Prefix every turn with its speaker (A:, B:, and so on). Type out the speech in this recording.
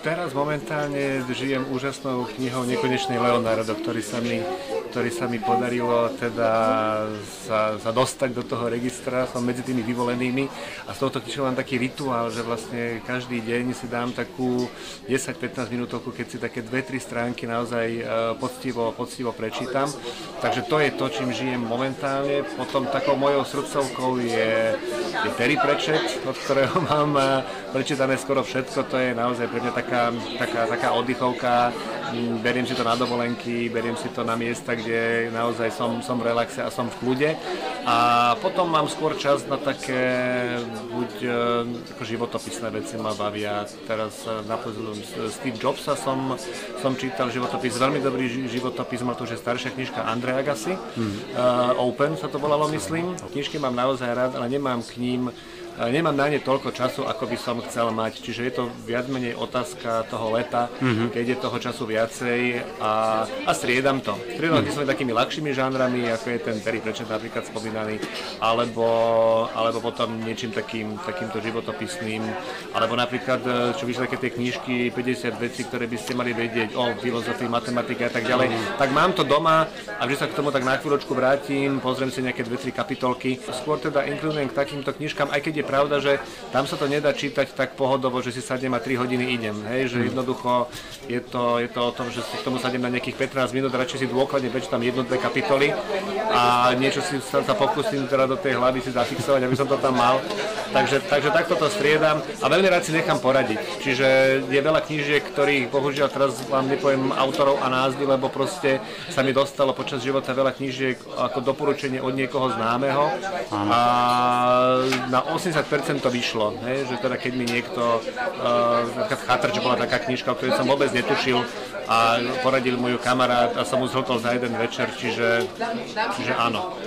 A: Teraz momentálne žijem úžasnou knihou Nekonečný Leonardo, ktorý sa mi podarilo teda sa dostať do toho registra, som medzi tými vyvolenými a z tohoto knižkou mám taký rituál, že vlastne každý deň si dám takú 10-15 minútovku, keď si také 2-3 stránky naozaj poctivo prečítam. Takže to je to, čím žijem momentálne. Potom takou mojou srdcovkou je Terry Pratchett, od ktorého mám prečítané skoro všetko. To je naozaj pre mňa taká oddychovka. Beriem si to na dovolenky, beriem si to na miesta, kde naozaj som v relaxe a som v kľude. A potom mám skôr čas na také buď ako životopisné veci ma bavia. Teraz naposledy Steve Jobsa som čítal životopis, veľmi dobrý životopis, mal to už je staršia knižka Andrea Agassi. Open sa to volalo, myslím. Knižky mám naozaj rád, ale nemám na ne toľko času, ako by som chcel mať. Čiže je to viac menej otázka toho leta, keď je toho času viacej a striedam to. Striedam to takými ľahšími žánrami, ako je ten Terry Pratchett napríklad spomínaný, alebo potom niečím takýmto životopisným, alebo napríklad, čo vyšli také tie knižky, 50 vecí, ktoré by ste mali vedieť o filozofii, matematike a tak ďalej. Tak mám to doma a vždy sa k tomu tak na chvíľočku vrátim, pozriem si nejaké 2-3 kapitolky. Skôr teda inklinujem k takýmto knižkám, aj keď je pravda, že tam sa to nedá čítať tak pohodovo, že si sadnem a 3 hodiny idem. Hej, že jednoducho je to o tom, že si k tomu sadnem na nejakých 15 minút, radšej si dôkladne prečítam 1-2 kapitoly a niečo si sa pokúsim teda do tej hlavy si zafixovať, aby som to tam mal. Takže takto to striedam a veľmi rád si nechám poradiť. Čiže je veľa knížiek, ktorých bohužiaľ teraz vám nepoviem autorov a názvy, lebo proste sa mi dostalo počas života veľa knížiek ako doporučenie od niekoho známeho a na 80% to vyšlo, hej? Že teda keď mi niekto, napríklad Chatrč bola taká knižka, o ktorej som vôbec netušil a poradil môj kamarát a som mu zhltol za jeden večer, čiže áno.